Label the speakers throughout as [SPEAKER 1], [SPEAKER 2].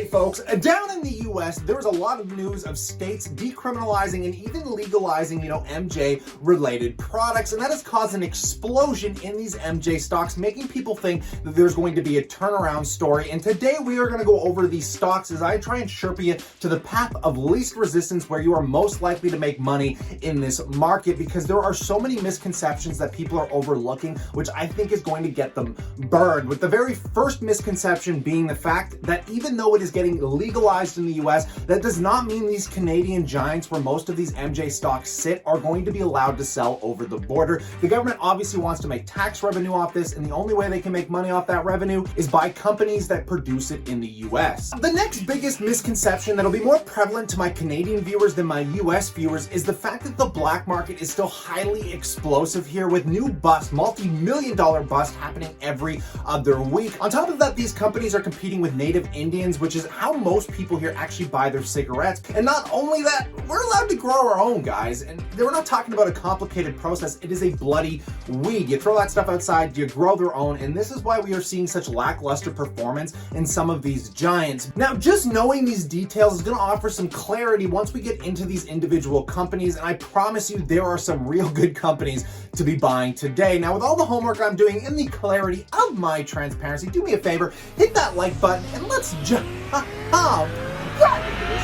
[SPEAKER 1] Hey folks, down in the US, there's a lot of news of states decriminalizing and even legalizing, MJ related products, and that has caused an explosion in these MJ stocks, making people think that there's going to be a turnaround story. And today we are going to go over these stocks as I try and sherpa you to the path of least resistance where you are most likely to make money in this market, because there are so many misconceptions that people are overlooking, which I think is going to get them burned. With the very first misconception being the fact that even though it is getting legalized in the US, that does not mean these Canadian giants where most of these MJ stocks sit are going to be allowed to sell over the border. The government obviously wants to make tax revenue off this, and the only way they can make money off that revenue is by companies that produce it in the US. The next biggest misconception that'll be more prevalent to my Canadian viewers than my US viewers is the fact that the black market is still highly explosive here, with new busts, multi-million-dollar busts happening every other week. On top of that, these companies are competing with native Indians, which is how most people here actually buy their cigarettes. And not only that, we're allowed to grow our own, guys. And we're not talking about a complicated process. It is a bloody weed. You throw that stuff outside, you grow their own, and this is why we are seeing such lackluster performance in some of these giants. Now, just knowing these details is going to offer some clarity once we get into these individual companies, and I promise you there are some real good companies to be buying today. Now, with all the homework I'm doing and the clarity of my transparency, do me a favor, hit that like button, and let's jump right into this.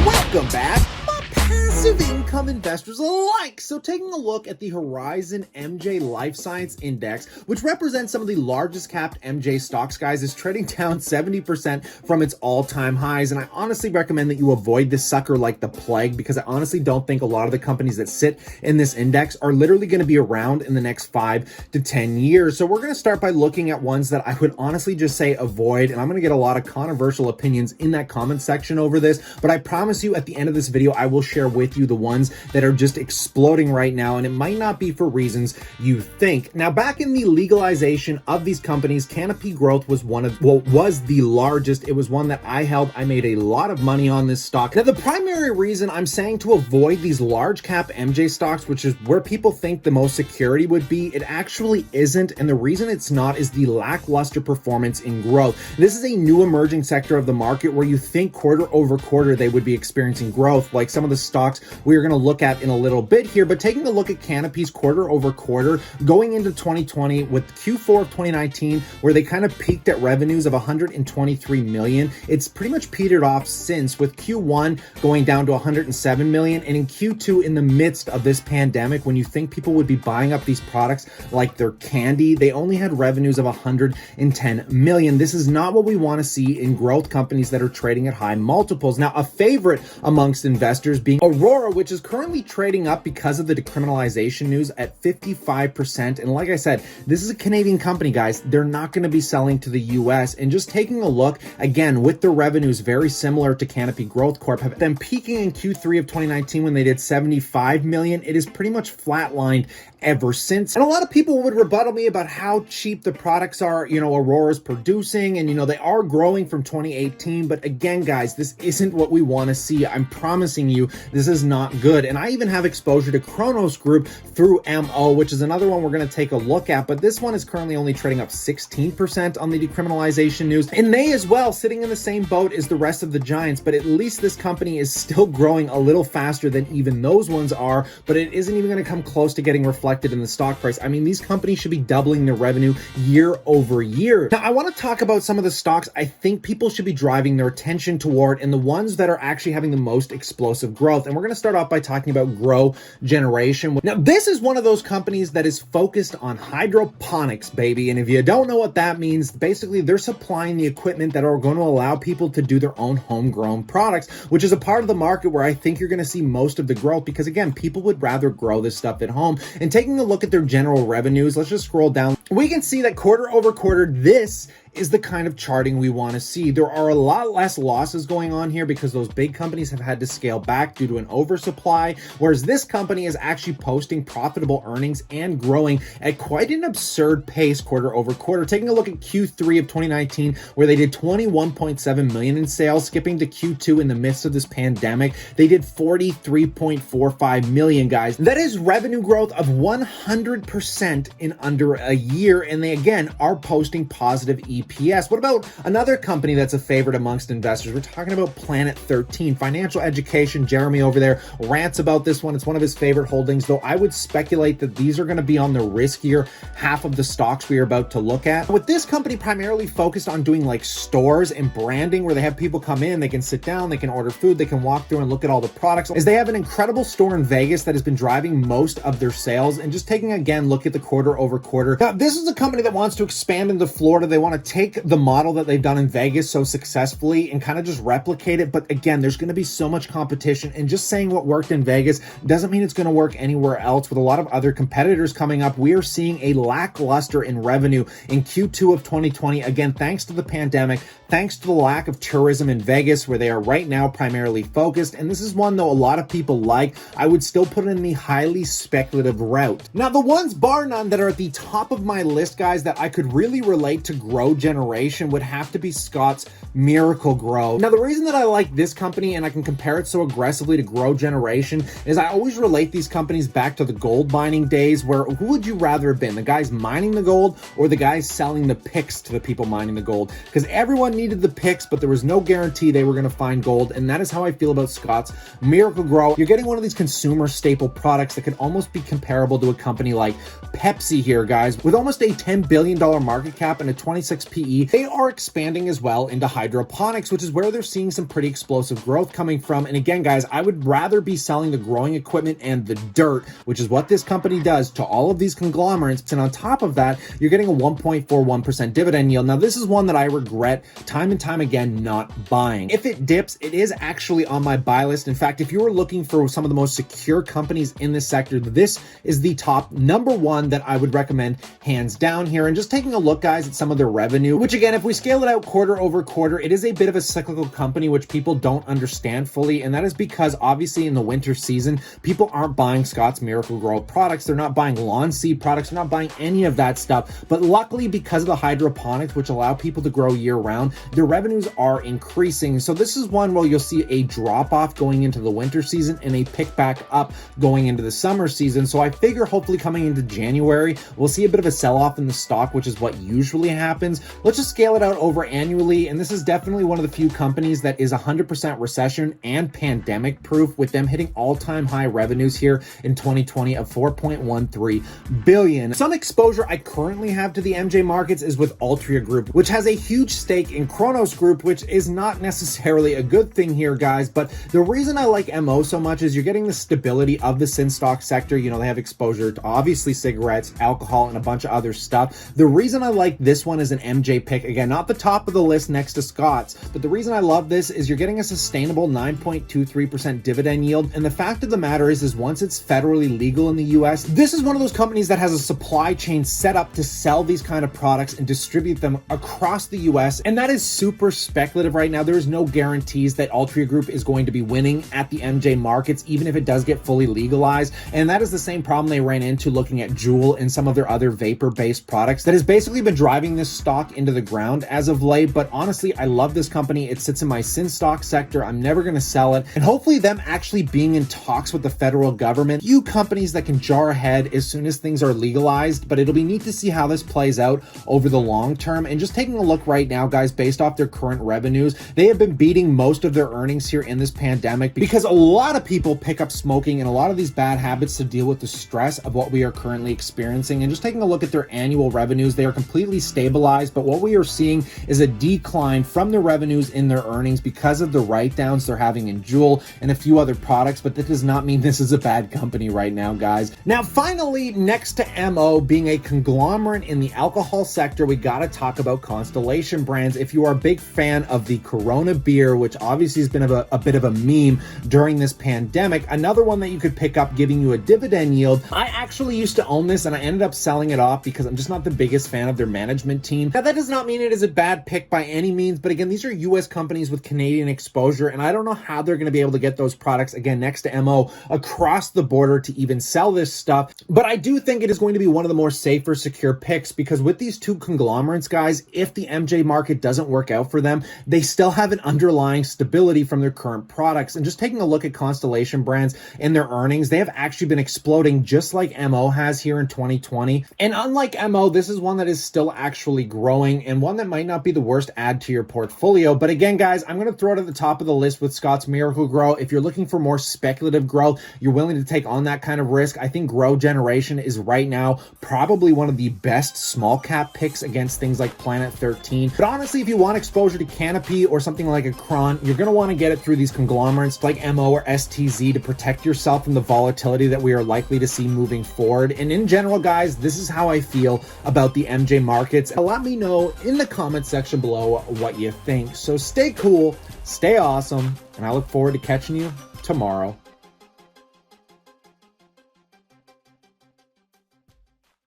[SPEAKER 1] Welcome back, my passive income investors alike. So taking a look at the Horizon MJ Life Science Index, which represents some of the largest capped MJ stocks, guys, is trading down 70% from its all-time highs. And I honestly recommend that you avoid this sucker like the plague, because I honestly don't think a lot of the companies that sit in this index are literally going to be around in the next 5 to 10 years. So we're going to start by looking at ones that I would honestly just say avoid. And I'm going to get a lot of controversial opinions in that comment section over this, but I promise you at the end of this video, I will share with you the ones that are just exploding right now, and it might not be for reasons you think. Now, back in the legalization of these companies, Canopy Growth was was the largest. It was one that I held. I made a lot of money on this stock. Now, the primary reason I'm saying to avoid these large cap MJ stocks, which is where people think the most security would be, it actually isn't. And the reason it's not is the lackluster performance in growth. This is a new emerging sector of the market where you think quarter over quarter they would be experiencing growth, like some of the stocks we're going to look at in a little bit here. But taking a look at Canopy's quarter over quarter going into 2020 with Q4 of 2019, where they kind of peaked at revenues of 123 million, it's pretty much petered off since, with Q1 going down to 107 million, and in Q2, in the midst of this pandemic, when you think people would be buying up these products like their candy, they only had revenues of 110 million. This is not what we want to see in growth companies that are trading at high multiples. Now, a favorite amongst investors being Aroura, which is currently trading up because of the decriminalization news at 55%. And like I said, this is a Canadian company, guys. They're not going to be selling to the US. And just taking a look, again, with the revenues very similar to Canopy Growth Corp, them peaking in Q3 of 2019 when they did 75 million, it is pretty much flatlined ever since. And a lot of people would rebuttal me about how cheap the products are, Aurora's producing, and they are growing from 2018. But again, guys, this isn't what we want to see. I'm promising you, this is not good. And I even have exposure to Cronos Group through MO, which is another one we're going to take a look at. But this one is currently only trading up 16% on the decriminalization news. And they as well, sitting in the same boat as the rest of the giants, but at least this company is still growing a little faster than even those ones are, but it isn't even going to come close to getting reflected in the stock price. I mean, these companies should be doubling their revenue year over year. Now, I want to talk about some of the stocks I think people should be driving their attention toward, and the ones that are actually having the most explosive growth. And we're going to start off by talking about GrowGeneration. Now, this is one of those companies that is focused on hydroponics, baby. And if you don't know what that means, basically they're supplying the equipment that are going to allow people to do their own homegrown products, which is a part of the market where I think you're going to see most of the growth, because again, people would rather grow this stuff at home. And taking a look at their general revenues, let's just scroll down. We can see that quarter over quarter, this is the kind of charting we want to see. There are a lot less losses going on here because those big companies have had to scale back due to an oversupply, whereas this company is actually posting profitable earnings and growing at quite an absurd pace quarter over quarter. Taking a look at Q3 of 2019, where they did 21.7 million in sales, skipping to Q2 in the midst of this pandemic, they did 43.45 million, guys. That is revenue growth of 100% in under a year, and they again are posting positive EPS. What about another company that's a favorite amongst investors? We're talking about Planet 13 Financial Education. Jeremy over there rants about this one. It's one of his favorite holdings, though I would speculate that these are going to be on the riskier half of the stocks we are about to look at. With this company primarily focused on doing like stores and branding, where they have people come in, they can sit down, they can order food, they can walk through and look at all the products, as they have an incredible store in Vegas that has been driving most of their sales. And just taking again look at the quarter over quarter, now this is a company that wants to expand into Florida. They want to take the model that they've done in Vegas so successfully and kind of just replicate it. But again, there's going to be so much competition, and just saying what worked in Vegas doesn't mean it's going to work anywhere else. With a lot of other competitors coming up, we are seeing a lackluster in revenue in Q2 of 2020. Again, thanks to the pandemic, thanks to the lack of tourism in Vegas, where they are right now primarily focused. And this is one, though, a lot of people like. I would still put it in the highly speculative route. Now, the ones, bar none, that are at the top of my list, guys, that I could really relate to GrowGeneration would have to be Scott's Miracle-Gro. Now, the reason that I like this company and I can compare it so aggressively to GrowGeneration is I always relate these companies back to the gold mining days, where who would you rather have been? The guys mining the gold or the guys selling the picks to the people mining the gold? Because everyone needed the picks, but there was no guarantee they were going to find gold. And that is how I feel about Scott's Miracle-Gro. You're getting one of these consumer staple products that could almost be comparable to a company like Pepsi here, guys. With almost a $10 billion market cap and a 26 PE, they are expanding as well into hydroponics, which is where they're seeing some pretty explosive growth coming from. And again, guys, I would rather be selling the growing equipment and the dirt, which is what this company does, to all of these conglomerates. And on top of that, you're getting a 1.41% dividend yield. Now, this is one that I regret time and time again not buying. If it dips, it is actually on my buy list. In fact, if you were looking for some of the most secure companies in this sector, this is the top number one that I would recommend hands down here. And just taking a look, guys, at some of their revenue, which again, if we scale it out quarter over quarter, it is a bit of a cyclical company, which people don't understand fully. And that is because obviously in the winter season, people aren't buying Scott's Miracle-Gro products. They're not buying lawn seed products. They're not buying any of that stuff. But luckily, because of the hydroponics, which allow people to grow year round, their revenues are increasing. So this is one where you'll see a drop off going into the winter season and a pick back up going into the summer season. So I figure hopefully coming into January, we'll see a bit of a sell off in the stock, which is what usually happens. Let's just scale it out over annually. And this is definitely one of the few companies that is 100% recession and pandemic proof, with them hitting all-time high revenues here in 2020 of 4.13 billion. Some exposure I currently have to the MJ markets is with Altria Group, which has a huge stake in Cronos Group, which is not necessarily a good thing here, guys. But the reason I like MO so much is you're getting the stability of the sin stock sector. You know, they have exposure to obviously cigarettes, alcohol, and a bunch of other stuff. The reason I like this one as an MJ pick, again, not the top of the list next to Scott's, but the reason I love this is you're getting a sustainable 9.23% dividend yield. And the fact of the matter is once it's federally legal in the US, this is one of those companies that has a supply chain set up to sell these kind of products and distribute them across the US. And that is super speculative right now. There is no guarantees that Altria Group is going to be winning at the MJ markets, even if it does get fully legalized. And that is the same problem they ran into looking at Juul and some of their other vapor-based products that has basically been driving this stock into the ground as of late. But honestly, I love this company. It sits in my sin stock sector. I'm never going to sell it. And hopefully them actually being in talks with the federal government, few companies that can jar ahead as soon as things are legalized. But it'll be neat to see how this plays out over the long term. And just taking a look right now, guys, based off their current revenues, they have been beating most of their earnings here in this pandemic because a lot of people pick up smoking and a lot of these bad habits to deal with the stress of what we are currently experiencing. And just taking a look at their annual revenues, they are completely stabilized, but what we are seeing is a decline from the revenues in their earnings because of the write-downs they're having in Juul and a few other products. But that does not mean this is a bad company right now, guys. Now, finally, next to MO being a conglomerate in the alcohol sector, we got to talk about Constellation brands. If you are a big fan of the Corona beer, which obviously has been a bit of a meme during this pandemic, another one that you could pick up giving you a dividend yield. I actually used to own this and I ended up selling it off because I'm just not the biggest fan of their management team. Now, that does not mean it is a bad pick by any means, but again, these are US companies with Canadian exposure, and I don't know how they're going to be able to get those products, again, next to MO, across the border to even sell this stuff. But I do think it is going to be one of the more safer, secure picks, because with these two conglomerates, guys, if the MJ market doesn't work out for them, they still have an underlying stability from their current products. And just taking a look at Constellation brands and their earnings, they have actually been exploding just like MO has here in 2020. And unlike MO, this is one that is still actually growing and one that might not be the worst add to your portfolio. But again, guys, I'm going to throw it at the top of the list with Scott's Miracle-Gro. If you're looking for more speculative growth, you're willing to take on that kind of risk, I think GrowGeneration is right now probably one of the best small cap picks against things like Planet 13. But honestly, if you want exposure to Canopy or something like a CRON, you're going to want to get it through these conglomerates like MO or STZ to protect yourself from the volatility that we are likely to see moving forward. And in general, guys, this is how I feel about the MJ markets. Let me know in the comment section below what you think. So stay cool, stay awesome, and I look forward to catching you tomorrow.